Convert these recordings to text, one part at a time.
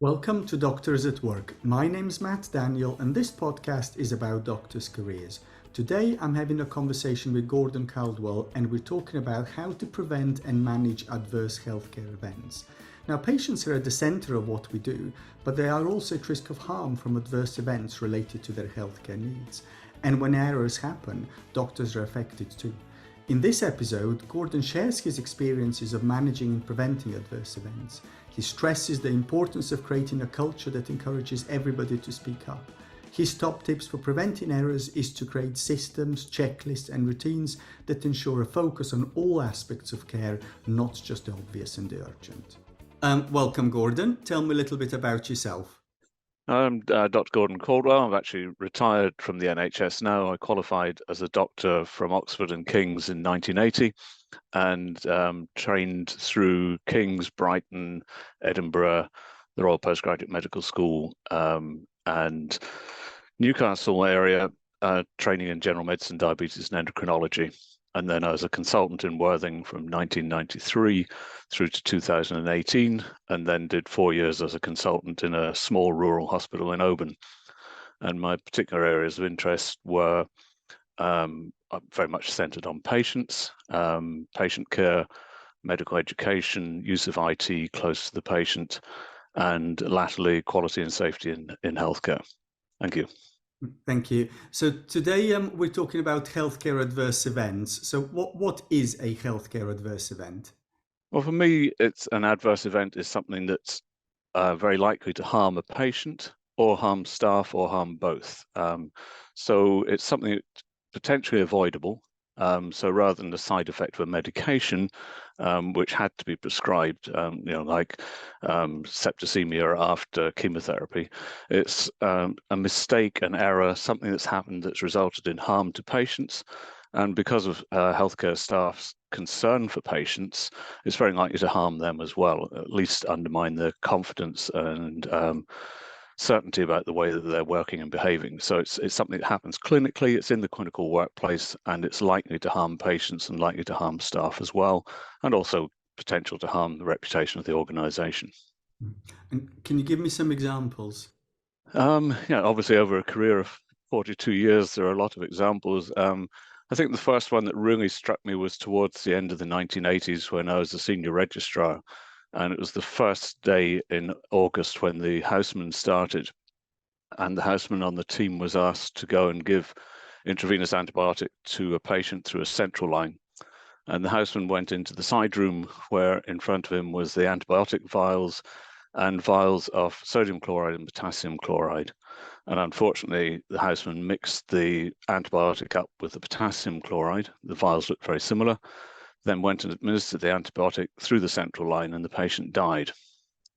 Welcome to Doctors at Work. My name's Matt Daniel and this podcast is about doctors' careers. Today I'm having a conversation with Gordon Caldwell and we're talking about how to prevent and manage adverse healthcare events. Now, patients are at the centre of what we do, but they are also at risk of harm from adverse events related to their healthcare needs. And when errors happen, doctors are affected too. In this episode, Gordon shares his experiences of managing and preventing adverse events. He stresses the importance of creating a culture that encourages everybody to speak up. His top tips for preventing errors is to create systems, checklists and routines that ensure a focus on all aspects of care, not just the obvious and the urgent. Welcome, Gordon. Tell me a little bit about yourself. I'm Dr. Gordon Caldwell. I've actually retired from the NHS now. I qualified as a doctor from Oxford and King's in 1980 and trained through King's, Brighton, Edinburgh, the Royal Postgraduate Medical School and Newcastle area, training in general medicine, diabetes and endocrinology. And then I was a consultant in Worthing from 1993 through to 2018, and then did 4 years as a consultant in a small rural hospital in Oban. And my particular areas of interest were very much centered on patients, patient care, medical education, use of IT close to the patient, and latterly quality and safety in healthcare. Thank you. Thank you. So today we're talking about healthcare adverse events. So what is a healthcare adverse event? Well, for me, it's an adverse event is something that's very likely to harm a patient or harm staff or harm both. So it's something that's potentially avoidable. So rather than the side effect of a medication, which had to be prescribed, like septicemia after chemotherapy, it's a mistake, an error, something that's happened that's resulted in harm to patients. And because of healthcare staff's concern for patients, it's very likely to harm them as well, at least undermine their confidence and certainty about the way that they're working and behaving. So it's something that happens clinically, it's in the clinical workplace, and it's likely to harm patients and likely to harm staff as well, and also potential to harm the reputation of the organization. And can you give me some examples? Obviously over a career of 42 years, there are a lot of examples. I think the first one that really struck me was towards the end of the 1980s when I was a senior registrar. And it was the first day in August when the houseman started. And the houseman on the team was asked to go and give intravenous antibiotic to a patient through a central line. And the houseman went into the side room where in front of him was the antibiotic vials and vials of sodium chloride and potassium chloride. And unfortunately, the houseman mixed the antibiotic up with the potassium chloride. The vials looked very similar. Then went and administered the antibiotic through the central line and the patient died.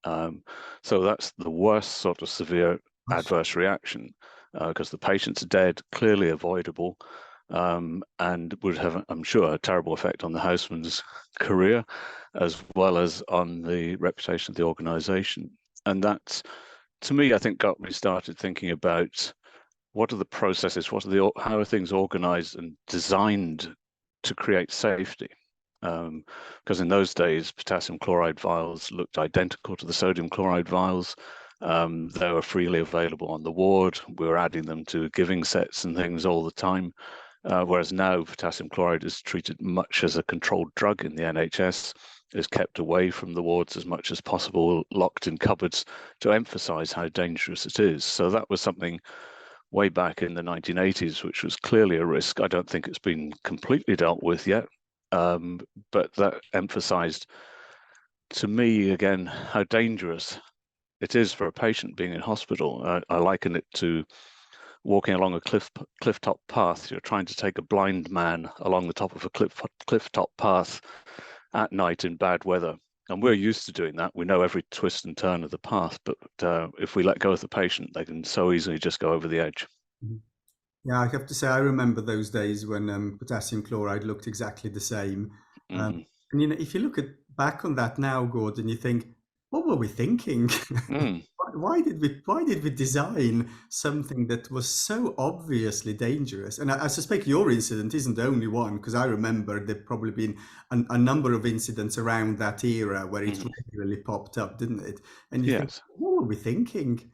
So that's the worst sort of severe adverse reaction because the patient's dead, clearly avoidable, and would have, I'm sure, a terrible effect on the houseman's career as well as on the reputation of the organization. And that's, to me, I think got me started thinking about what are the processes, how are things organized and designed to create safety? Because in those days, potassium chloride vials looked identical to the sodium chloride vials. They were freely available on the ward. We were adding them to giving sets and things all the time. Whereas now potassium chloride is treated much as a controlled drug in the NHS, is kept away from the wards as much as possible, locked in cupboards to emphasize how dangerous it is. So that was something way back in the 1980s, which was clearly a risk. I don't think it's been completely dealt with yet. But that emphasized to me again how dangerous it is for a patient being in hospital. I liken it to walking along a cliff-top path. You're trying to take a blind man along the top of a cliff-top path at night in bad weather. And we're used to doing that. We know every twist and turn of the path, but if we let go of the patient, they can so easily just go over the edge. Mm-hmm. Yeah, I have to say, I remember those days when potassium chloride looked exactly the same. And if you look back on that now, Gordon, you think, what were we thinking? What why did we design something that was so obviously dangerous? And I suspect your incident isn't the only one, because I remember there'd probably been a number of incidents around that era where it Mhm. regularly popped up, didn't it? And you think, Yes. what were we thinking?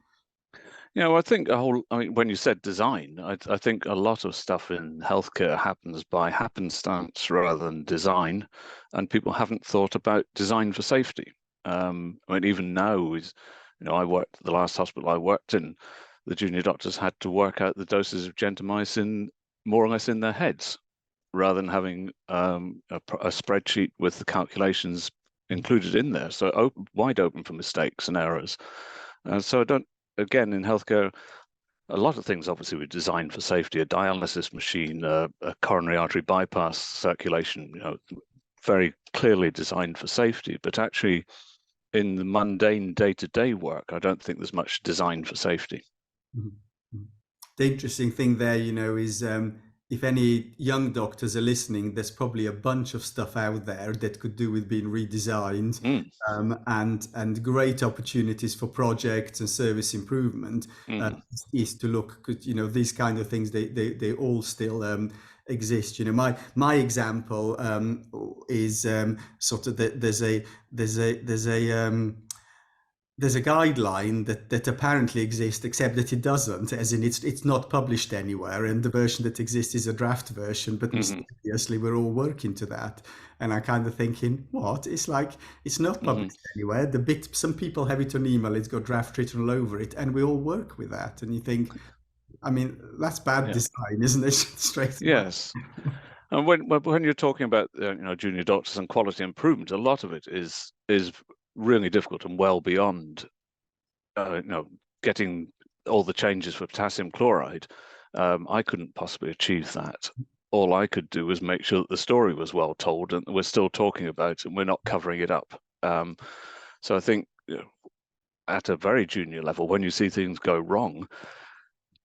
Yeah, well, I think I mean, when you said design, I think a lot of stuff in healthcare happens by happenstance rather than design, and people haven't thought about design for safety. I mean, even now, I worked the last hospital I worked in, the junior doctors had to work out the doses of gentamicin more or less in their heads, rather than having a spreadsheet with the calculations included in there, so wide open for mistakes and errors. So I don't. Again, in healthcare, a lot of things obviously were designed for safety. A dialysis machine, a coronary artery bypass circulation, very clearly designed for safety. But actually, in the mundane day-to-day work, I don't think there's much designed for safety. Mhm. Mhm. The interesting thing there, is if any young doctors are listening, there's probably a bunch of stuff out there that could do with being redesigned, Mm, and great opportunities for projects and service improvement. mm, Is to look, because these kind of things, they all still exist. My example is sort of that there's a guideline that apparently exists, except that it doesn't, as in it's not published anywhere, and the version that exists is a draft version, but mm, mysteriously we're all working to that. And I kind of thinking, what? It's like, it's not mm, published anywhere. Some people have it on email, it's got draft written all over it, and we all work with that. And you think, I mean, that's bad yeah. design, isn't it? Straight away. Yes. And when you're talking about junior doctors and quality improvement, a lot of it is really difficult and well beyond getting all the changes for potassium chloride. I couldn't possibly achieve that. All I could do was make sure that the story was well told and we're still talking about it and we're not covering it up. So I think at a very junior level, when you see things go wrong,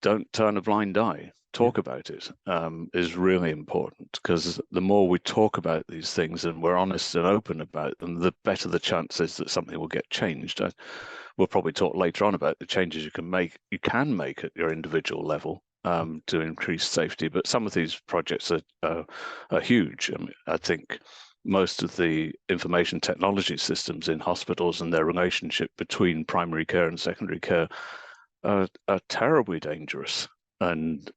don't turn a blind eye. Yeah. Talk about it is really important, because the more we talk about these things and we're honest and open about them, the better the chances that something will get changed. We'll probably talk later on about the changes you can make at your individual level to increase safety. But some of these projects are huge. I mean, I think most of the information technology systems in hospitals and their relationship between primary care and secondary care are terribly dangerous and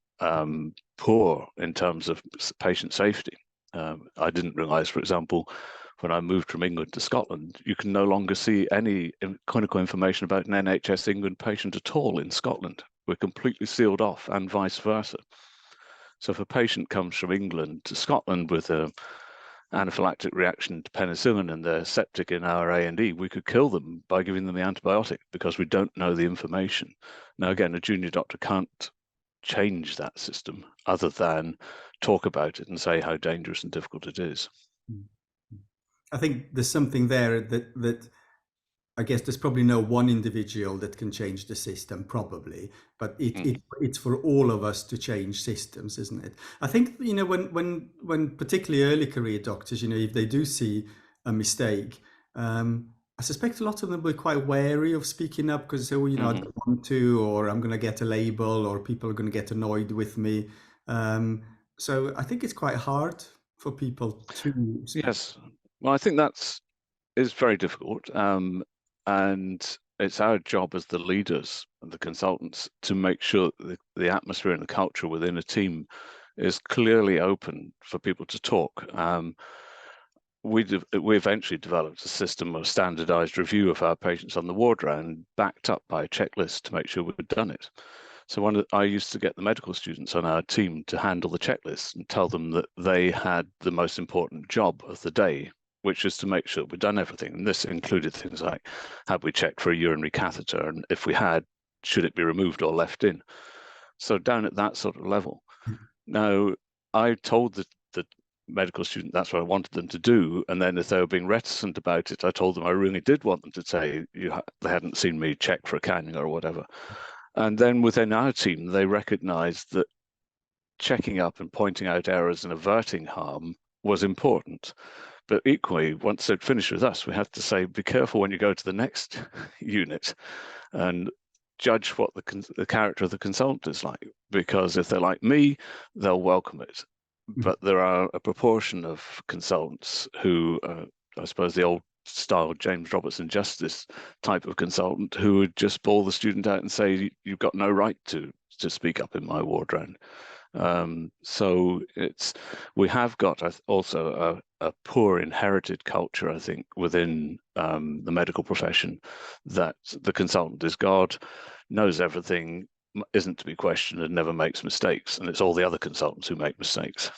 poor in terms of patient safety. I didn't realize, for example, when I moved from England to Scotland, you can no longer see any clinical information about an NHS England patient at all in Scotland. We're completely sealed off, and vice versa. So if a patient comes from England to Scotland with a anaphylactic reaction to penicillin and they're septic in our A&E, we could kill them by giving them the antibiotic because we don't know the information. Now, again, a junior doctor can't change that system other than talk about it and say how dangerous and difficult it is. I think there's something there that I guess there's probably no one individual that can change the system, probably, but it's for all of us to change systems, isn't it? I think when particularly early career doctors, if they do see a mistake, I suspect a lot of them were quite wary of speaking up because they say, well, I don't want to, or I'm going to get a label, or people are going to get annoyed with me. So I think it's quite hard for people to speak. Yes. Well, I think is very difficult. And it's our job as the leaders and the consultants to make sure that the atmosphere and the culture within a team is clearly open for people to talk. We eventually developed a system of standardized review of our patients on the ward round, backed up by a checklist to make sure we'd done it. So I used to get the medical students on our team to handle the checklist and tell them that they had the most important job of the day, which is to make sure we'd done everything. And this included things like, have we checked for a urinary catheter? And if we had, should it be removed or left in? So down at that sort of level. Now, I told the medical student that's what I wanted them to do. And then if they were being reticent about it, I told them I really did want them to say they hadn't seen me check for a cannula or whatever. And then within our team, they recognized that checking up and pointing out errors and averting harm was important, But equally, once they'd finished with us, we have to say, be careful when you go to the next unit and judge what the character of the consultant is like. Because if they're like me, they'll welcome it. But there are a proportion of consultants who, I suppose the old style James Robertson Justice type of consultant, who would just bawl the student out and say, you've got no right to speak up in my ward round. So we have got also a poor inherited culture, I think, within the medical profession, that the consultant is God, knows everything, isn't to be questioned, and never makes mistakes, and it's all the other consultants who make mistakes.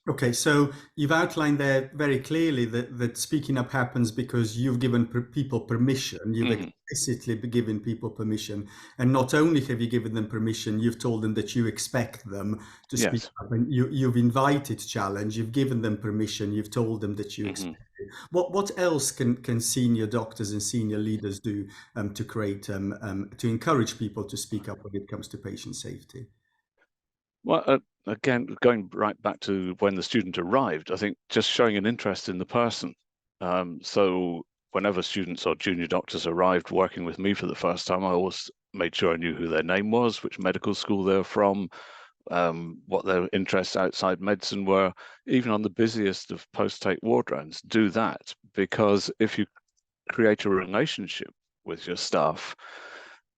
Okay, so you've outlined there very clearly that speaking up happens because you've given people permission. You've explicitly given people permission, and not only have you given them permission, you've told them that you expect them to speak up, and you've invited challenge. You've given them permission. You've told them that you expect it. What else can senior doctors and senior leaders do to create to encourage people to speak up when it comes to patient safety? Well, again, going right back to when the student arrived, I think just showing an interest in the person. So whenever students or junior doctors arrived working with me for the first time, I always made sure I knew who their name was, which medical school they're from, what their interests outside medicine were. Even on the busiest of post-take ward rounds, do that, because if you create a relationship with your staff,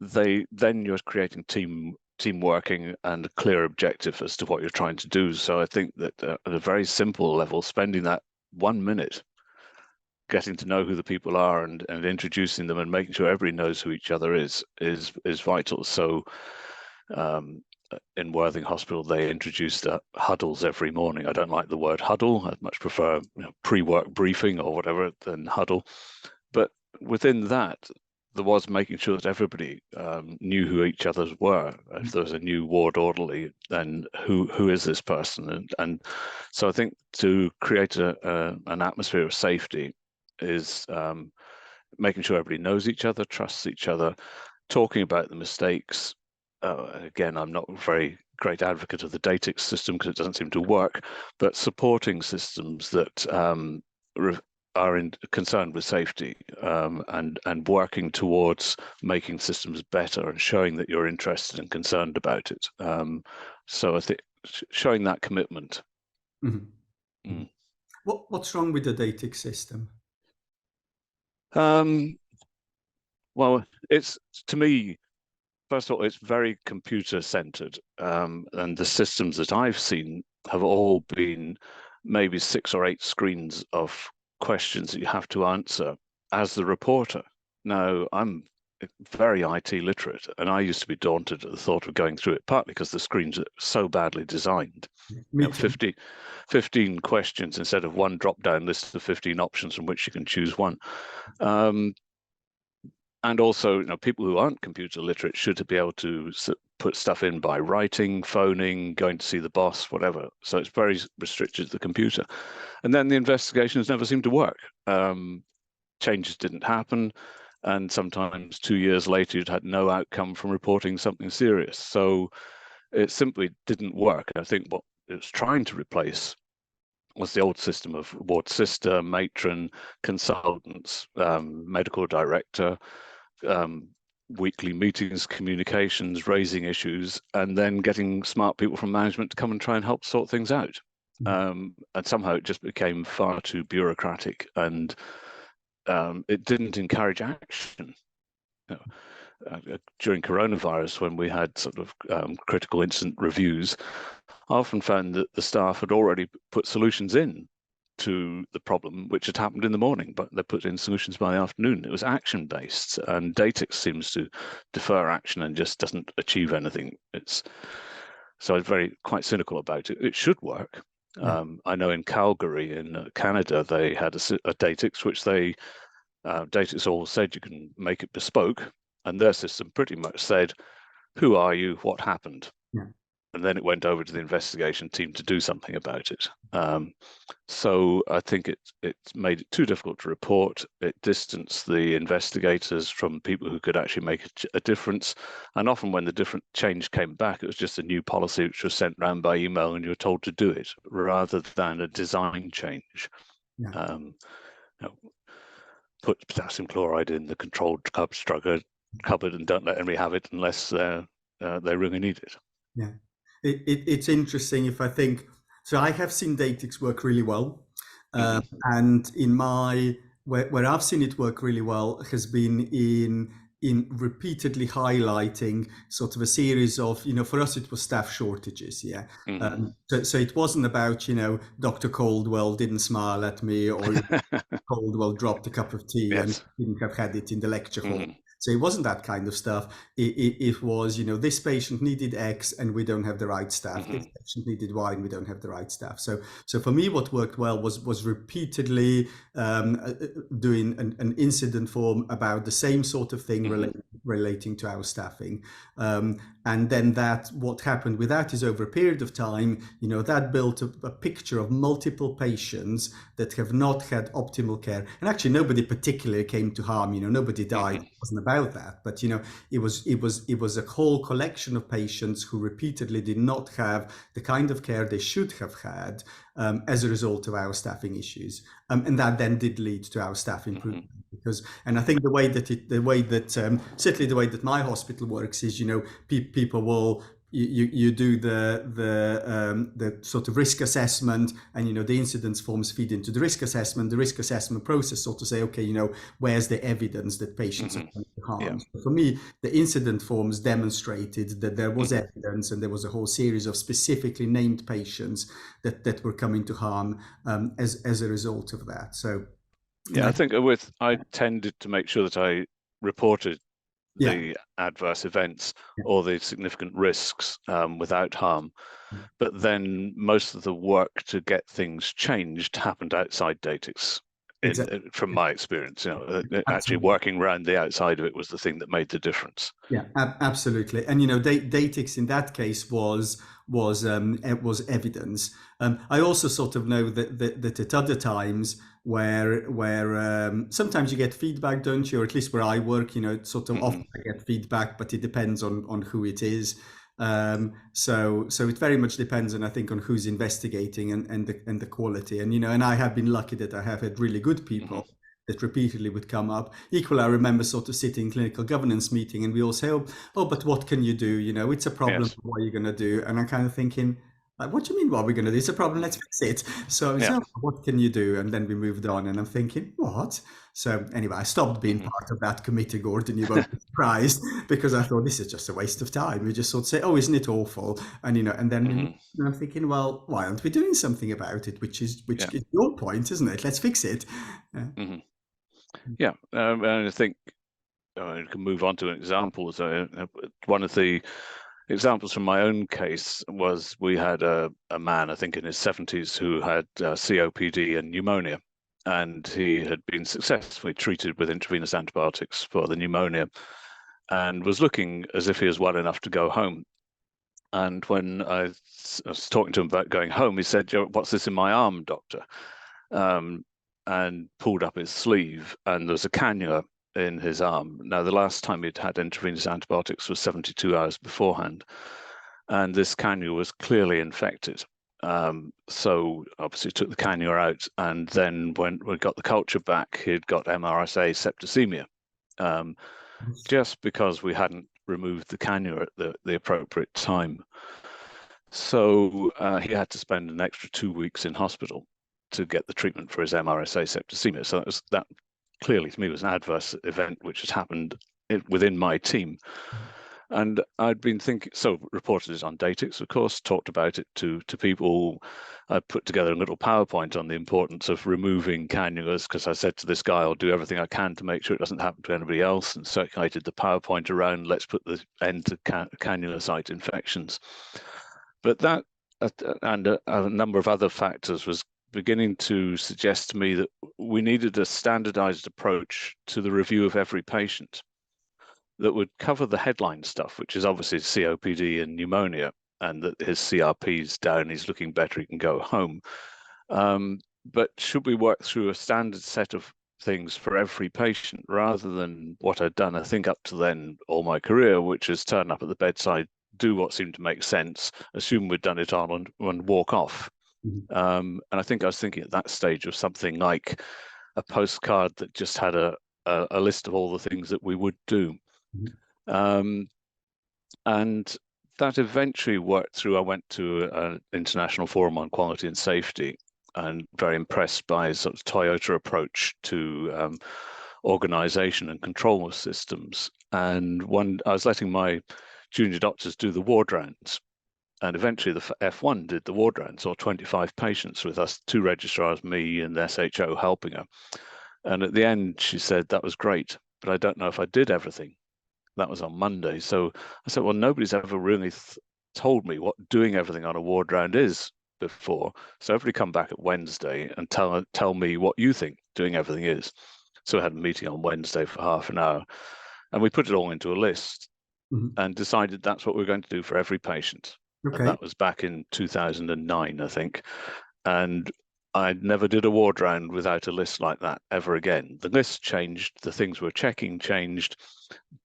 then you're creating team working and a clear objective as to what you're trying to do. So I think that at a very simple level, spending that 1 minute getting to know who the people are and introducing them and making sure everybody knows who each other is vital. So in Worthing Hospital, they introduced huddles every morning. I don't like the word huddle. I'd much prefer pre-work briefing or whatever than huddle. But within that, there was making sure that everybody knew who each other were. If there was a new ward orderly, then who is this person? And so I think to create an atmosphere of safety is making sure everybody knows each other, trusts each other, talking about the mistakes. Again, I'm not a very great advocate of the Datix system because it doesn't seem to work, but supporting systems that are concerned with safety and working towards making systems better and showing that you're interested and concerned about it. So I think showing that commitment. What's wrong with the Datix system? Well, it's, to me, first of all, it's very computer-centered, and the systems that I've seen have all been maybe 6 or 8 screens of questions that you have to answer as the reporter. Now, I'm very IT literate, and I used to be daunted at the thought of going through it, partly because the screens are so badly designed. 15 questions instead of one drop-down list of 15 options from which you can choose one. And also, people who aren't computer literate should be able to put stuff in by writing, phoning, going to see the boss, whatever. So it's very restricted to the computer. And then the investigations never seemed to work. Changes didn't happen. And sometimes 2 years later, you'd had no outcome from reporting something serious. So it simply didn't work. I think what it was trying to replace was the old system of ward sister, matron, consultants, medical director, weekly meetings, communications, raising issues, and then getting smart people from management to come and try and help sort things out. And somehow it just became far too bureaucratic, and it didn't encourage action. During coronavirus, when we had sort of critical incident reviews, I often found that the staff had already put solutions in to the problem which had happened in the morning, but they put in solutions by the afternoon. It was action-based, and Datix seems to defer action and just doesn't achieve anything. So I'm quite cynical about it. It should work. I know in Calgary, in Canada, they had a Datix, which Datix all said you can make it bespoke, and their system pretty much said, who are you, what happened? And then it went over to the investigation team to do something about it. So I think it made it too difficult to report. It distanced the investigators from people who could actually make a difference. And often when the different change came back, it was just a new policy which was sent around by email and you were told to do it, rather than a design change. Yeah. You know, put potassium chloride in the controlled cupboard and don't let anybody have it unless they really need it. Yeah. It's interesting if I think, so I have seen Datix work really well. And in my, where I've seen it work really well has been in repeatedly highlighting sort of a series of, for us it was staff shortages. Yeah. So it wasn't about, Dr. Caldwell didn't smile at me, or Caldwell dropped a cup of tea and Yes. didn't have had it in the lecture hall. So it wasn't that kind of stuff. It was, this patient needed X and we don't have the right staff. This patient needed Y and we don't have the right staff. So for me, what worked well was repeatedly doing an incident form about the same sort of thing relating to our staffing. And then what happened with that is over a period of time, that built a picture of multiple patients that have not had optimal care. And actually nobody particularly came to harm, nobody died. It wasn't about that, but it was a whole collection of patients who repeatedly did not have the kind of care they should have had as a result of our staffing issues. And that then did lead to our staff improvement. And I think the way that certainly the way that my hospital works is, people will, you do the sort of risk assessment, and the incidence forms feed into the risk assessment process, sort of say, okay, where's the evidence that patients are harmed. Yeah. For me, the incident forms demonstrated that there was evidence, and there was a whole series of specifically named patients that were coming to harm as a result of that. So yeah, I think I tended to make sure that I reported the adverse events or the significant risks without harm. But then most of the work to get things changed happened outside Datix. From my experience, actually working around the outside of it was the thing that made the difference. Yeah, absolutely. And Datix in that case was evidence. I also sort of know that at other times where sometimes you get feedback, don't you? Or at least where I work, sort of often I get feedback, but it depends on who it is. So it very much depends, and I think on who's investigating and the quality. And I have been lucky that I have had really good people that repeatedly would come up. Equally, I remember sort of sitting in clinical governance meeting, and we all say, oh, but what can you do? It's a problem. Yes. What are you going to do? And I'm kind of thinking, what do you mean, what are we going to do? It's a problem, let's fix it. So what can you do? And then we moved on, and I'm thinking, what? So anyway, I stopped being part of that committee, Gordon, you won't be surprised, because I thought this is just a waste of time. We just sort of say, oh, isn't it awful? And, and then I'm thinking, well, why aren't we doing something about it? Which is your point, isn't it? Let's fix it. Yeah, and I think you can move on to an example. So one of the examples from my own case was we had a man, I think in his 70s, who had COPD and pneumonia, and he had been successfully treated with intravenous antibiotics for the pneumonia and was looking as if he was well enough to go home. And when I was talking to him about going home, he said, what's this in my arm, doctor? And pulled up his sleeve, and there was a cannula in his arm. Now, the last time he'd had intravenous antibiotics was 72 hours beforehand, and this cannula was clearly infected. So obviously took the cannula out, and then when we got the culture back, he'd got MRSA septicemia, just because we hadn't removed the cannula at the appropriate time. So he had to spend an extra 2 weeks in hospital to get the treatment for his MRSA septicemia. So that clearly to me was an adverse event which has happened within my team. And I'd been thinking, so reported it on Datix, of course, talked about it to people. I put together a little PowerPoint on the importance of removing cannulas, because I said to this guy, I'll do everything I can to make sure it doesn't happen to anybody else, and circulated the PowerPoint around, let's put the end to cannula site infections. But that and a number of other factors was beginning to suggest to me that we needed a standardized approach to the review of every patient that would cover the headline stuff, which is obviously COPD and pneumonia, and that his CRP's down, he's looking better, he can go home. But should we work through a standard set of things for every patient, rather than what I'd done, I think, up to then all my career, which is turn up at the bedside, do what seemed to make sense, assume we'd done it all, and walk off. And I think I was thinking at that stage of something like a postcard that just had a list of all the things that we would do. Um, and that eventually worked through. I went to an international forum on quality and safety, and very impressed by sort of Toyota approach to organization and control systems. And I was letting my junior doctors do the ward rounds. And eventually the F1 did the ward round, saw 25 patients with us, 2 registrars, me and the SHO helping her. And at the end, she said, that was great, but I don't know if I did everything. That was on Monday. So I said, well, nobody's ever really told me what doing everything on a ward round is before. So everybody come back at Wednesday and tell me what you think doing everything is. So we had a meeting on Wednesday for half an hour, and we put it all into a list and decided that's what we're going to do for every patient. Okay. And that was back in 2009, I think. And I never did a ward round without a list like that ever again. The list changed, the things we're checking changed,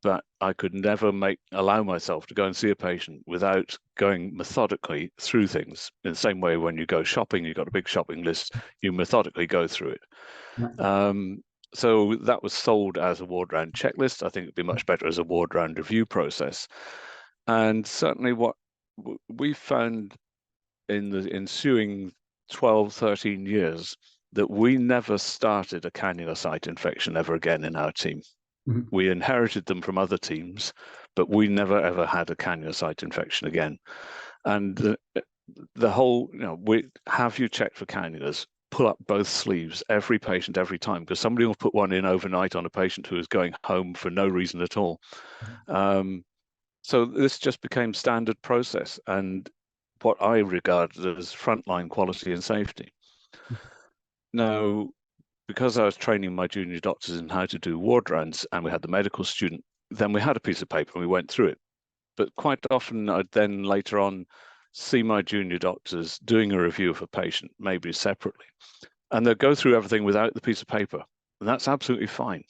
but I could never allow myself to go and see a patient without going methodically through things. In the same way, when you go shopping, you've got a big shopping list, you methodically go through it. Yeah. So that was sold as a ward round checklist. I think it'd be much better as a ward round review process. And certainly what we found in the ensuing 12, 13 years, that we never started a cannula site infection ever again in our team. We inherited them from other teams, but we never ever had a cannula site infection again. And the whole, have you checked for cannulas? Pull up both sleeves, every patient, every time, because somebody will put one in overnight on a patient who is going home for no reason at all. So this just became standard process and what I regarded as frontline quality and safety. Now, because I was training my junior doctors in how to do ward rounds and we had the medical student, then we had a piece of paper and we went through it. But quite often I'd then later on see my junior doctors doing a review of a patient, maybe separately, and they'll go through everything without the piece of paper. And that's absolutely fine.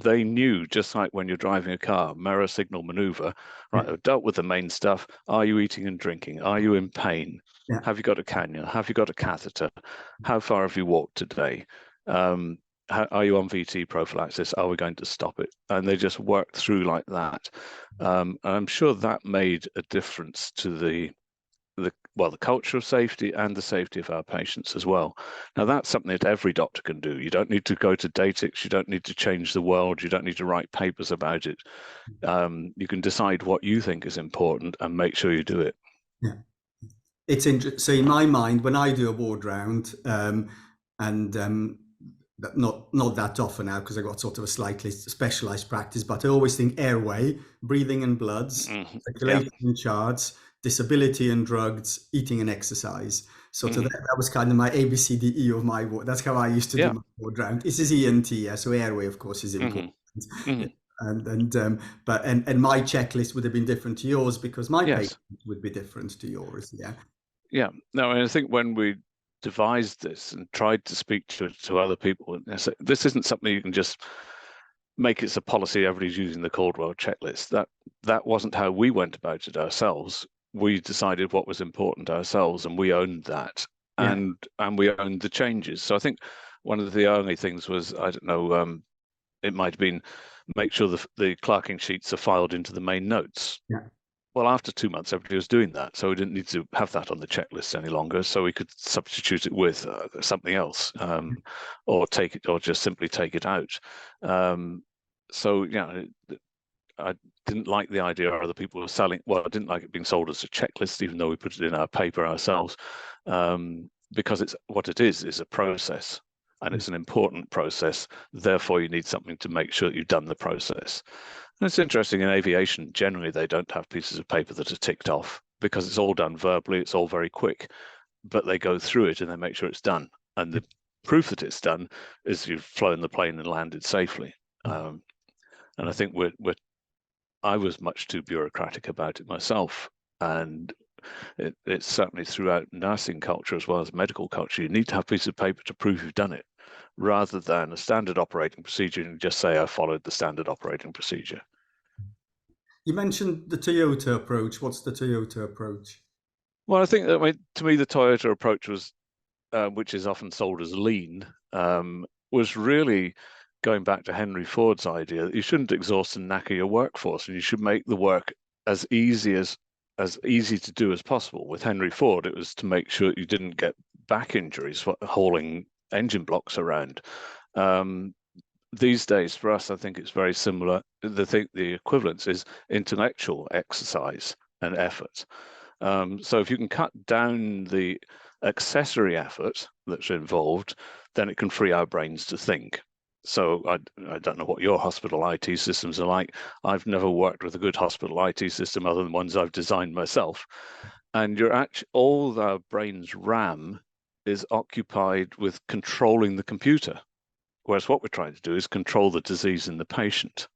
They knew, just like when you're driving a car, mirror signal maneuver, right, I've dealt with the main stuff. Are you eating and drinking? Are you in pain? Yeah. Have you got a cannula? Have you got a catheter? How far have you walked today? Are you on VT prophylaxis? Are we going to stop it? And they just worked through like that. And I'm sure that made a difference to the culture of safety and the safety of our patients as well. Now, that's something that every doctor can do. You don't need to go to Datix. You don't need to change the world. You don't need to write papers about it. You can decide what you think is important and make sure you do it. Yeah. It's interesting. So in my mind, when I do a ward round, not that often now because I got sort of a slightly specialized practice, but I always think airway, breathing and bloods, circulation and charts, disability and drugs, eating and exercise. So that was kind of my ABCDE of my ward. That's how I used to do my ward round. This is ENT, so airway, of course, is important. And my checklist would have been different to yours because my patients would be different to yours. Yeah. No, and I think when we devised this and tried to speak to other people, this isn't something you can just make it a policy. Everybody's using the Caldwell checklist. That wasn't how we went about it ourselves. We decided what was important ourselves, and we owned that, and we owned the changes. So I think one of the only things was, I don't know, it might have been make sure the clerking sheets are filed into the main notes. Well, after 2 months, everybody was doing that, so we didn't need to have that on the checklist any longer. So we could substitute it with something else, or just simply take it out. So I didn't like the idea of other people were selling. Well, I didn't like it being sold as a checklist, even though we put it in our paper ourselves, because it's what it is a process, and it's an important process. Therefore, you need something to make sure that you've done the process. And it's interesting, in aviation, generally, they don't have pieces of paper that are ticked off because it's all done verbally. It's all very quick, but they go through it and they make sure it's done. And the proof that it's done is you've flown the plane and landed safely. And I think I was much too bureaucratic about it myself. And it's certainly throughout nursing culture as well as medical culture. You need to have a piece of paper to prove you've done it, rather than a standard operating procedure and just say, I followed the standard operating procedure. You mentioned the Toyota approach. What's the Toyota approach? Well, I think that to me, the Toyota approach was which is often sold as lean, was really going back to Henry Ford's idea that you shouldn't exhaust and knacker your workforce, and you should make the work as easy to do as possible. With Henry Ford, it was to make sure you didn't get back injuries hauling engine blocks around. These days, for us, I think it's very similar. The equivalence is intellectual exercise and effort. So if you can cut down the accessory effort that's involved, then it can free our brains to think. So I don't know what your hospital IT systems are like. I've never worked with a good hospital IT system other than ones I've designed myself. And all our brain's RAM is occupied with controlling the computer. Whereas what we're trying to do is control the disease in the patient.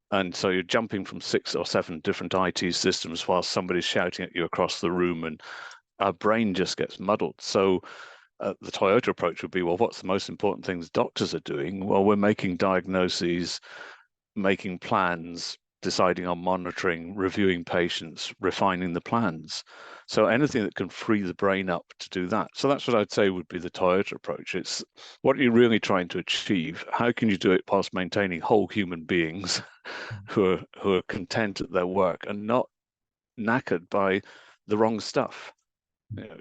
And so you're jumping from 6 or 7 different IT systems while somebody's shouting at you across the room, and our brain just gets muddled. So the Toyota approach would be, well, what's the most important things doctors are doing? Well, we're making diagnoses, making plans, deciding on monitoring, reviewing patients, refining the plans. So anything that can free the brain up to do that. So that's what I'd say would be the Toyota approach. It's what are you really trying to achieve? How can you do it whilst maintaining whole human beings who are content at their work and not knackered by the wrong stuff?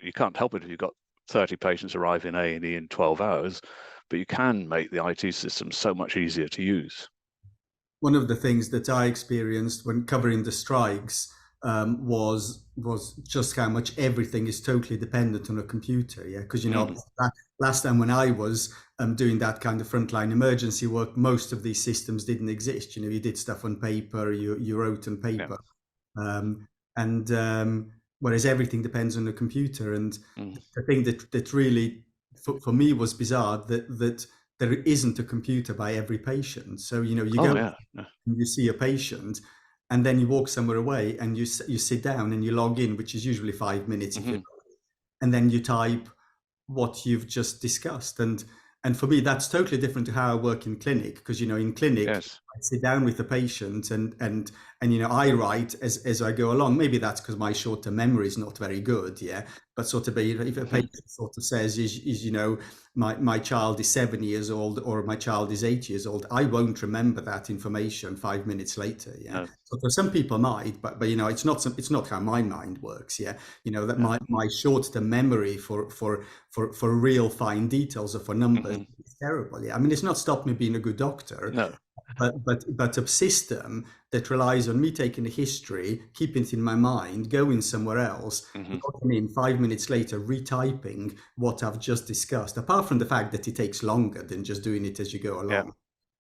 You can't help it if you've got 30 patients arrive in A&E in 12 hours, but you can make the IT system so much easier to use. One of the things that I experienced when covering the strikes was just how much everything is totally dependent on a computer. Yeah, because last time when I was doing that kind of frontline emergency work, most of these systems didn't exist. You did stuff on paper, you wrote on paper, whereas everything depends on the computer. And the thing that really for me was bizarre that there isn't a computer by every patient. So you see a patient, and then you walk somewhere away and you sit down and you log in, which is usually 5 minutes, and then you type what you've just discussed. And for me, that's totally different to how I work in clinic, because in clinic, I sit down with the patient and I write as I go along. Maybe that's because my short-term memory is not very good, but sort of if a patient sort of says my child is 7 years old or my child is 8 years old, I won't remember that information 5 minutes later. So for some people might, but it's not how my mind works. That my short-term memory for real fine details or for numbers is terrible. I mean, it's not stopped me being a good doctor. No. But a system that relies on me taking the history, keeping it in my mind, going somewhere else, logging in 5 minutes later, retyping what I've just discussed, apart from the fact that it takes longer than just doing it as you go along.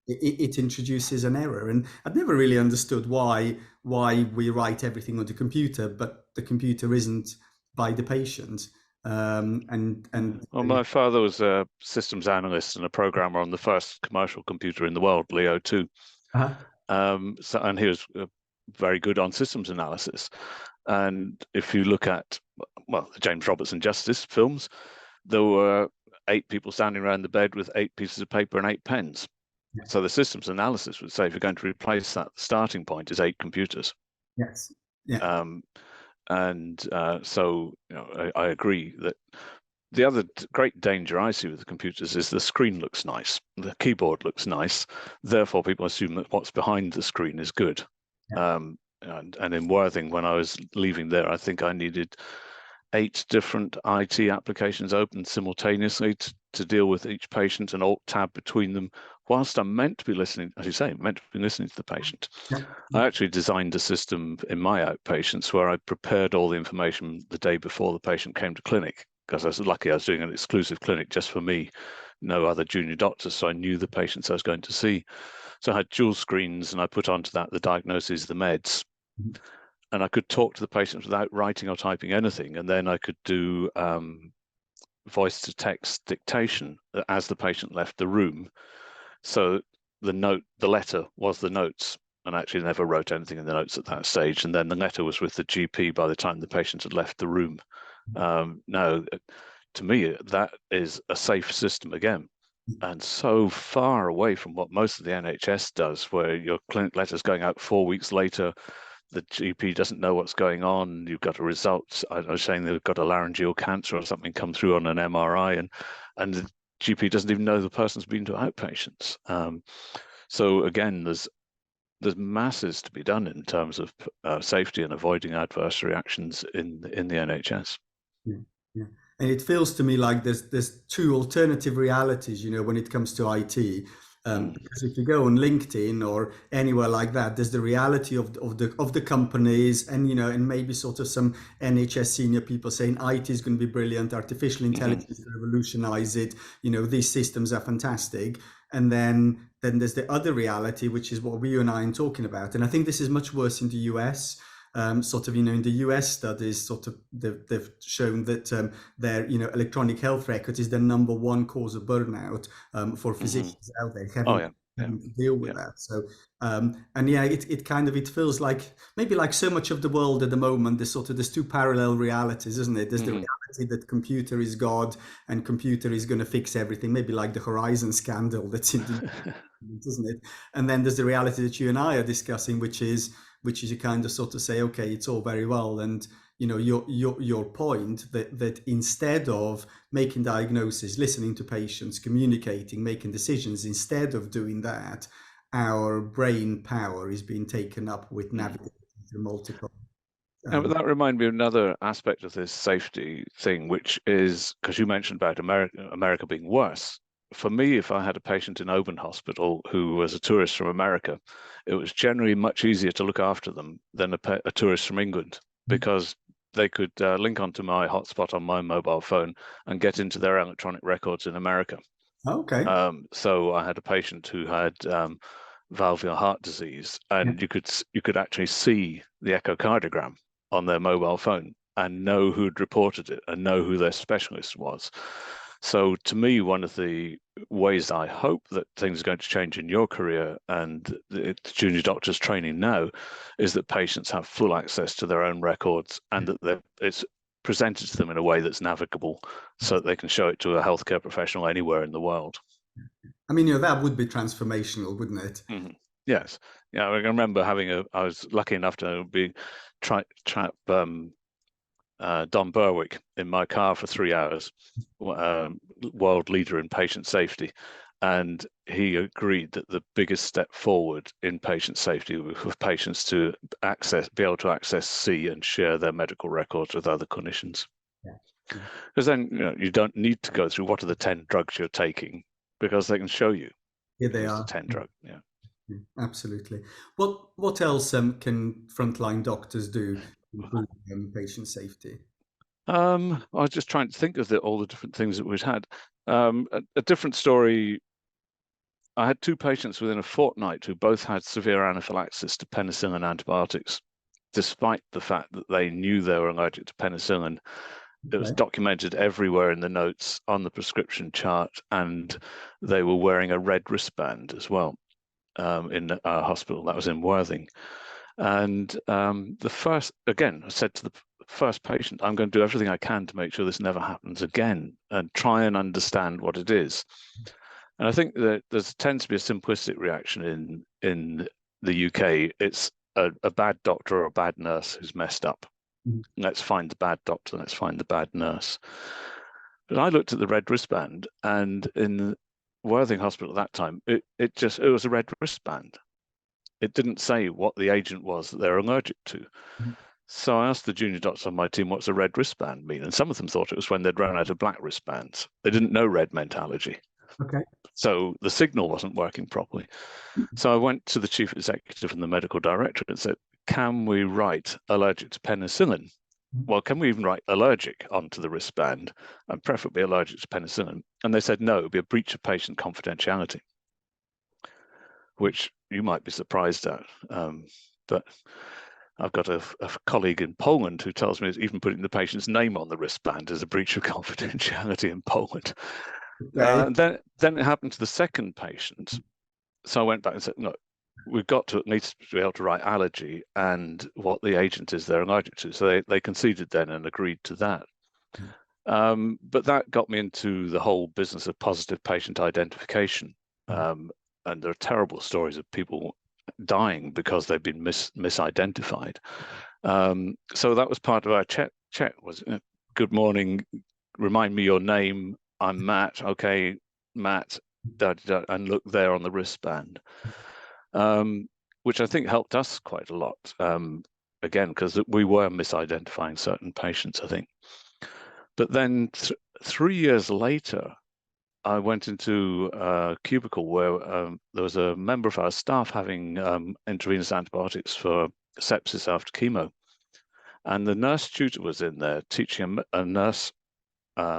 It introduces an error. And I've never really understood why we write everything on the computer, but the computer isn't by the patient. My father was a systems analyst and a programmer on the first commercial computer in the world, Leo 2. And he was very good on systems analysis. And if you look at the James Robertson Justice films, there were 8 people standing around the bed with 8 pieces of paper and 8 pens. So the systems analysis would say, if you're going to replace that, the starting point is 8 computers. Yes. So I agree that the other great danger I see with the computers is the screen looks nice, the keyboard looks nice, therefore people assume that what's behind the screen is good. And in Worthing, when I was leaving there, I think I needed 8 different IT applications open simultaneously to deal with each patient, and alt tab between them, whilst I'm meant to be listening, as you say, meant to be listening to the patient. I actually designed a system in my outpatients where I prepared all the information the day before the patient came to clinic, because I was lucky I was doing an exclusive clinic just for me, no other junior doctors, so I knew the patients I was going to see. So I had dual screens, and I put onto that the diagnoses, the meds, and I could talk to the patients without writing or typing anything, and then I could do voice to text dictation as the patient left the room. So the letter was the notes, and I actually never wrote anything in the notes at that stage. And then the letter was with the GP by the time the patient had left the room. Now, to me, that is a safe system again, and so far away from what most of the NHS does, where your clinic letter's going out 4 weeks later, the GP doesn't know what's going on. You've got a result. I was saying they've got a laryngeal cancer or something come through on an MRI, and the GP doesn't even know the person's been to outpatients. So again, there's masses to be done in terms of safety and avoiding adverse reactions in the NHS. Yeah, yeah. And it feels to me like there's two alternative realities, when it comes to IT. Because if you go on LinkedIn or anywhere like that, there's the reality of the companies, and and maybe sort of some NHS senior people saying IT is going to be brilliant, artificial intelligence will revolutionize it. These systems are fantastic. And then there's the other reality, which is what you and I are talking about. And I think this is much worse in the US. Sort of, in the US studies, sort of, they've shown that their, electronic health records is the number one cause of burnout for physicians out there having to deal with that. So, and yeah, it kind of, it feels like maybe like so much of the world at the moment, there's two parallel realities, isn't it? There's the reality that computer is God and computer is going to fix everything, maybe like the Horizon scandal that's in the isn't it? And then there's the reality that you and I are discussing, which is you kind of sort of say, okay, it's all very well, and your point that instead of making diagnoses, listening to patients, communicating, making decisions, instead of doing that, our brain power is being taken up with navigating through multiple. But that reminded me of another aspect of this safety thing, which is, because you mentioned about America being worse. For me, if I had a patient in Oban Hospital who was a tourist from America, it was generally much easier to look after them than a tourist from England, because they could link onto my hotspot on my mobile phone and get into their electronic records in America. Okay. So I had a patient who had valvular heart disease, and you could actually see the echocardiogram on their mobile phone and know who'd reported it and know who their specialist was. So to me, one of the ways I hope that things are going to change in your career and the junior doctors training now is that patients have full access to their own records, and that it's presented to them in a way that's navigable, so that they can show it to a healthcare professional anywhere in the world. I mean, that would be transformational, wouldn't it? Yes. Yeah, I remember I was lucky enough to be trap Don Berwick in my car for 3 hours, world leader in patient safety. And he agreed that the biggest step forward in patient safety was for patients to be able to access, see, and share their medical records with other clinicians. Because then you don't need to go through what are the 10 drugs you're taking, because they can show you. Here they are. The 10 drug. Yeah. Absolutely. What else can frontline doctors do to improve patient safety? I was just trying to think of all the different things that we'd had. A different story. I had 2 patients within a fortnight who both had severe anaphylaxis to penicillin antibiotics, despite the fact that they knew they were allergic to penicillin. It was documented everywhere in the notes, on the prescription chart, and they were wearing a red wristband as well in our hospital. That was in Worthing. And I said to the first patient, I'm going to do everything I can to make sure this never happens again and try and understand what it is. And I think that there tends to be a simplistic reaction in the UK. It's a bad doctor or a bad nurse who's messed up. Let's find the bad doctor, let's find the bad nurse. But I looked at the red wristband, and in Worthing Hospital at that time, it was a red wristband. It didn't say what the agent was that they're allergic to. So I asked the junior doctors on my team, what's a red wristband mean? And some of them thought it was when they'd run out of black wristbands. They didn't know red meant allergy. Okay. So the signal wasn't working properly. So I went to the chief executive and the medical director and said, can we write allergic to penicillin? Well, can we even write allergic onto the wristband, and preferably allergic to penicillin? And they said, no, it would be a breach of patient confidentiality, which you might be surprised at. But I've got a colleague in Poland who tells me that even putting the patient's name on the wristband is a breach of confidentiality in Poland. And then it happened to the second patient. So I went back and said, no, we've got to at least be able to write allergy and what the agent is they're allergic to. So they conceded then and agreed to that. But that got me into the whole business of positive patient identification. And there are terrible stories of people dying because they've been misidentified. So that was part of our check was, good morning, remind me your name, I'm Matt, okay, Matt, da, da, da, and look there on the wristband, which I think helped us quite a lot, again, because we were misidentifying certain patients, I think. But then 3 years later, I went into a cubicle where there was a member of our staff having intravenous antibiotics for sepsis after chemo. And the nurse tutor was in there teaching a nurse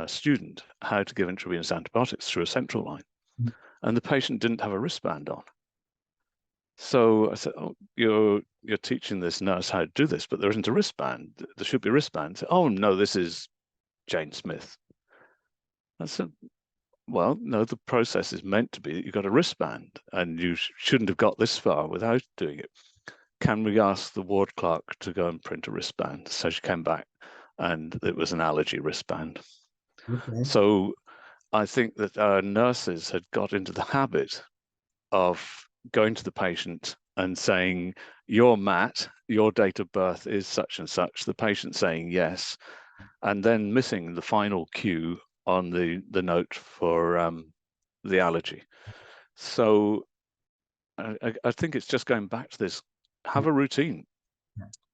student how to give intravenous antibiotics through a central line. And the patient didn't have a wristband on. So I said, oh, you're teaching this nurse how to do this, but there isn't a wristband. There should be a wristband. Said, oh, no, this is Jane Smith. I said, well, no, the process is meant to be that you've got a wristband, and you shouldn't have got this far without doing it. Can we ask the ward clerk to go and print a wristband? So she came back, and it was an allergy wristband. Okay. So I think that our nurses had got into the habit of going to the patient and saying, you're Matt, your date of birth is such and such, the patient saying yes, and then missing the final cue on the note for the allergy. So I think it's just going back to this, have a routine.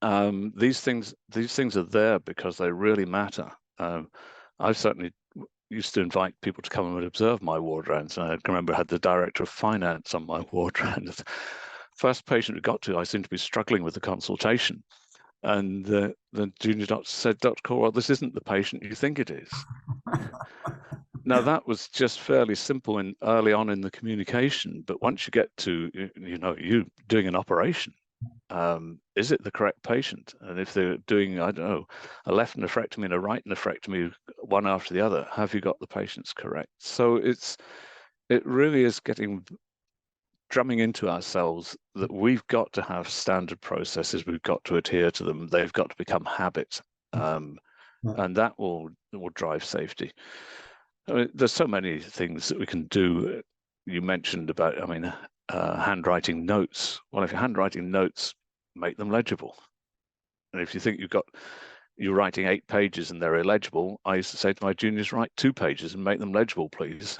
These things are there because they really matter. I've certainly used to invite people to come and observe my ward rounds. And I remember I had the director of finance on my ward round. First patient we got to, I seemed to be struggling with the consultation. And the junior doctor said, Dr. Caldwell, this isn't the patient you think it is. Now, that was just fairly simple and early on in the communication. But once you get to, you doing an operation, is it the correct patient? And if they're doing, I don't know, a left nephrectomy and a right nephrectomy, one after the other, have you got the patients correct? So it really is drumming into ourselves that we've got to have standard processes, we've got to adhere to them, they've got to become habit, and that will drive safety. I mean, there's so many things that we can do. You mentioned about, handwriting notes. Well, if you're handwriting notes, make them legible. And if you think you're writing 8 pages and they're illegible, I used to say to my juniors, write 2 pages and make them legible, please.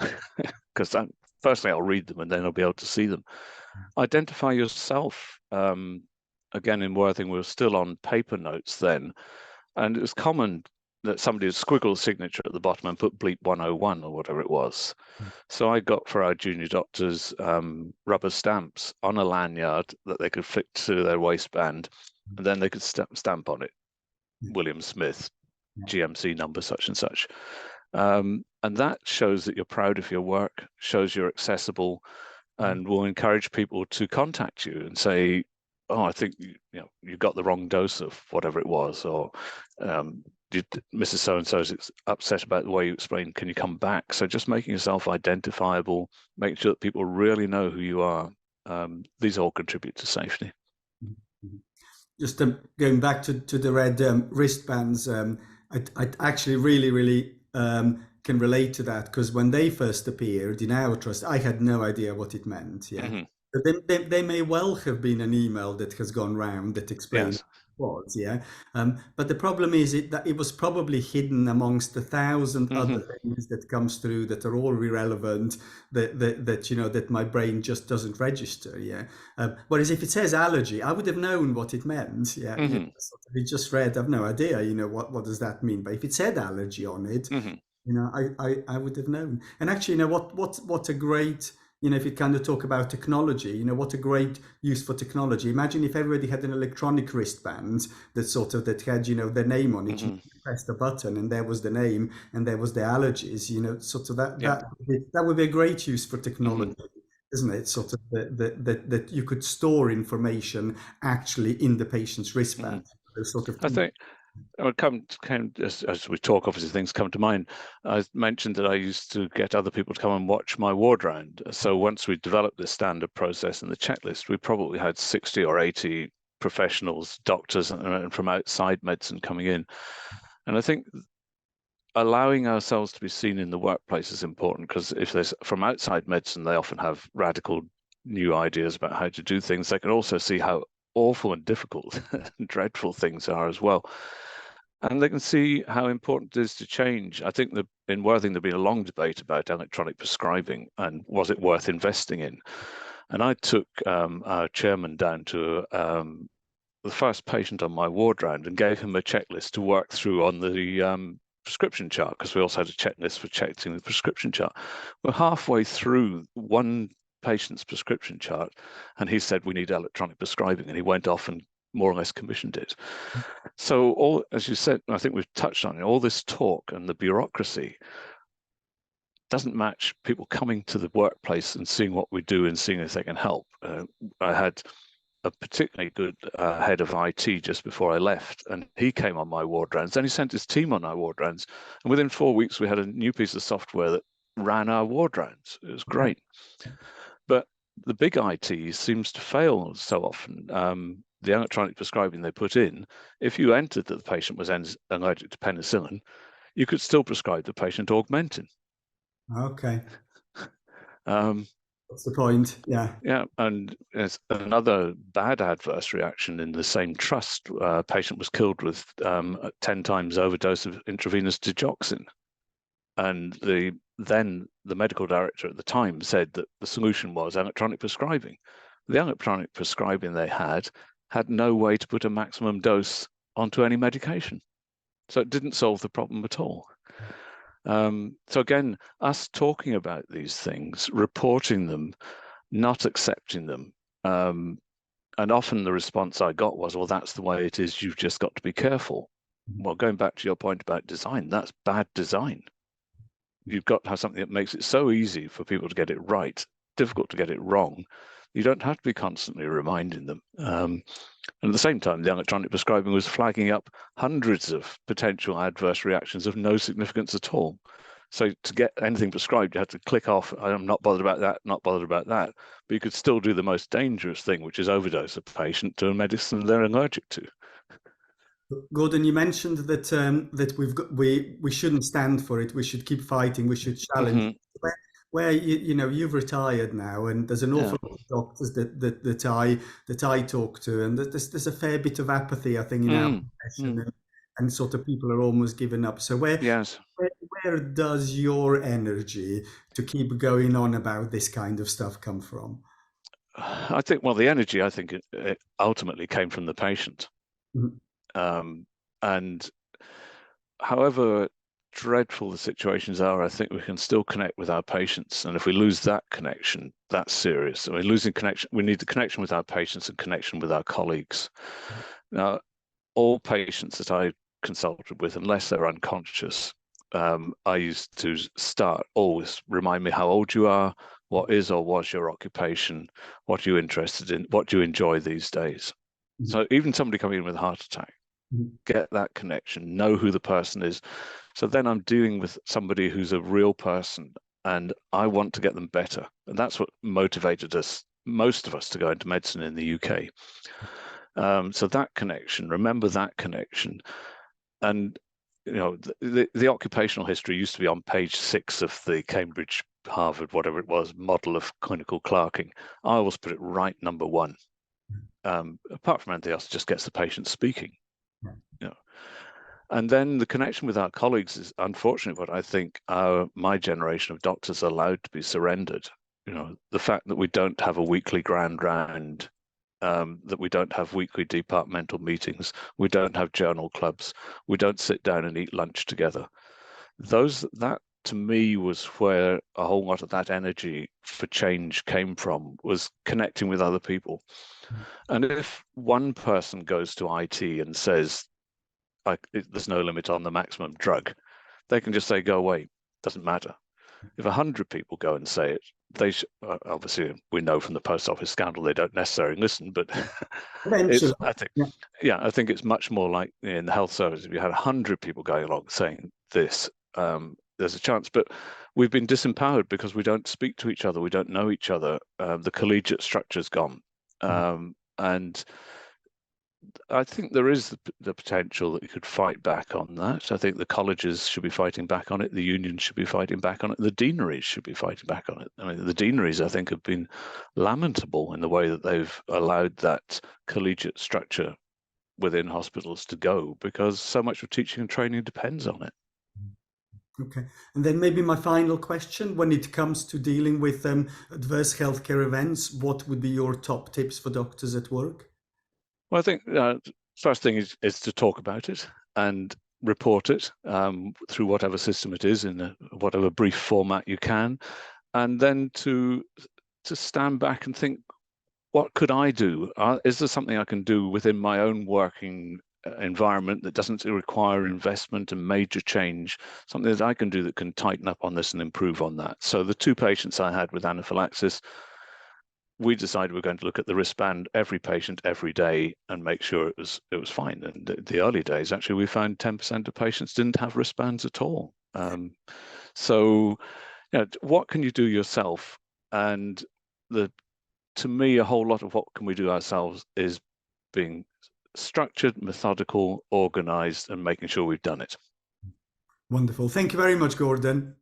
Because firstly, I'll read them and then I'll be able to see them. Identify yourself. Again, in Worthing, we were still on paper notes then. And it was common that somebody would squiggle a signature at the bottom and put bleep 101 or whatever it was. So I got for our junior doctors rubber stamps on a lanyard that they could flick to their waistband, and then they could stamp on it, William Smith, GMC number such and such. And that shows that you're proud of your work, shows you're accessible, and will encourage people to contact you and say, oh, I think you got the wrong dose of whatever it was, or Mrs. So-and-so is upset about the way you explained, can you come back? So just making yourself identifiable, making sure that people really know who you are, these all contribute to safety. Just going back to the red wristbands, I actually really can relate to that, because when they first appeared in our trust, I had no idea what it meant. Yeah. Mm-hmm. But they may well have been an email that has gone round that explains what it was, yeah. But the problem is that it was probably hidden amongst the 1,000 other things that comes through that are all irrelevant, that my brain just doesn't register, yeah. Whereas if it says allergy, I would have known what it meant, yeah. We just read, I've no idea, what does that mean? But if it said allergy on it, I would have known. And actually, what a great, if you kind of talk about technology, what a great use for technology. Imagine if everybody had an electronic wristband that had, their name on it. You pressed a button and there was the name and there was the allergies, that would be a great use for technology, isn't it? Sort of that you could store information actually in the patient's wristband. I think as we talk, obviously things come to mind. I mentioned that I used to get other people to come and watch my ward round. So once we developed this standard process and the checklist, we probably had 60 or 80 professionals, doctors, and from outside medicine coming in. And I think allowing ourselves to be seen in the workplace is important, because if there's from outside medicine, they often have radical new ideas about how to do things, they can also see how awful and difficult and dreadful things are as well. And they can see how important it is to change. I think that in Worthing, there's been a long debate about electronic prescribing and was it worth investing in? And I took our chairman down to the first patient on my ward round and gave him a checklist to work through on the prescription chart, because we also had a checklist for checking the prescription chart. We're halfway through one patient's prescription chart, and he said we need electronic prescribing, and he went off and more or less commissioned it. So all, as you said, I think we've touched on it, all this talk and the bureaucracy doesn't match people coming to the workplace and seeing what we do and seeing if they can help. I had a particularly good head of IT just before I left, and he came on my ward rounds. Then he sent his team on our ward rounds, and within 4 weeks we had a new piece of software that ran our ward rounds. It was great. But the big IT seems to fail so often. The electronic prescribing they put in, if you entered that the patient was allergic to penicillin, you could still prescribe the patient Augmentin. Okay. What's the point? Yeah. Yeah, and there's another bad adverse reaction in the same trust. A patient was killed with 10 times overdose of intravenous digoxin. And then the medical director at the time said that the solution was electronic prescribing. The electronic prescribing they had no way to put a maximum dose onto any medication. So it didn't solve the problem at all. So again, us talking about these things, reporting them, not accepting them. And often the response I got was, well, that's the way it is. You've just got to be careful. Well, going back to your point about design, that's bad design. You've got to have something that makes it so easy for people to get it right, difficult to get it wrong. You don't have to be constantly reminding them. And at the same time, the electronic prescribing was flagging up hundreds of potential adverse reactions of no significance at all. So to get anything prescribed, you had to click off, I'm not bothered about that, not bothered about that. But you could still do the most dangerous thing, which is overdose a patient to a medicine they're allergic to. Gordon, you mentioned that that we shouldn't stand for it. We should keep fighting. We should challenge. Mm-hmm. Where you've retired now, and there's an awful lot of doctors that I talk to, and there's a fair bit of apathy, I think, in our profession, and sort of people are almost giving up. So where does your energy to keep going on about this kind of stuff come from? I think, well, the energy, I think, it ultimately came from the patient. And however dreadful the situations are, I think we can still connect with our patients. And if we lose that connection, that's serious. I mean, losing connection, we need the connection with our patients and connection with our colleagues. Now, all patients that I consulted with, unless they're unconscious, I used to start always remind me how old you are, what is or was your occupation, what are you interested in, what do you enjoy these days. So even somebody coming in with a heart attack, get that connection, know who the person is. So then I'm dealing with somebody who's a real person and I want to get them better. And that's what motivated us, most of us, to go into medicine in the UK. So that connection, remember that connection. And, you know, the occupational history used to be on page 6 of the Cambridge, Harvard, whatever it was, model of clinical clerking. I always put it right number 1. Apart from anything else, it just gets the patient speaking. You know. And then the connection with our colleagues is unfortunately what I think my generation of doctors allowed to be surrendered. You know, the fact that we don't have a weekly grand round, that we don't have weekly departmental meetings, we don't have journal clubs, we don't sit down and eat lunch together. That to me was where a whole lot of that energy for change came from, was connecting with other people. And if one person goes to IT and says, there's no limit on the maximum drug, they can just say, go away, doesn't matter. If 100 people go and say it, they obviously, we know from the post office scandal, they don't necessarily listen, but I think it's much more like in the health service. If you had 100 people going along saying this, there's a chance. But we've been disempowered because we don't speak to each other. We don't know each other. The collegiate structure's gone. And I think there is the potential that you could fight back on that. I think the colleges should be fighting back on it. The unions should be fighting back on it. The deaneries should be fighting back on it. I mean, the deaneries, I think, have been lamentable in the way that they've allowed that collegiate structure within hospitals to go, because so much of teaching and training depends on it. Okay. And then maybe my final question, when it comes to dealing with adverse healthcare events, what would be your top tips for doctors at work? Well, I think first thing is to talk about it and report it through whatever system it is, in whatever brief format you can, and then to stand back and think, what could I do? Is there something I can do within my own working environment that doesn't require investment and major change, something that I can do that can tighten up on this and improve on that? So the 2 patients I had with anaphylaxis, we decided we're going to look at the wristband every patient every day and make sure it was fine. And the early days, actually, we found 10% of patients didn't have wristbands at all. So, what can you do yourself? And to me, a whole lot of what can we do ourselves is being structured, methodical, organized, and making sure we've done it. Wonderful. Thank you very much, Gordon.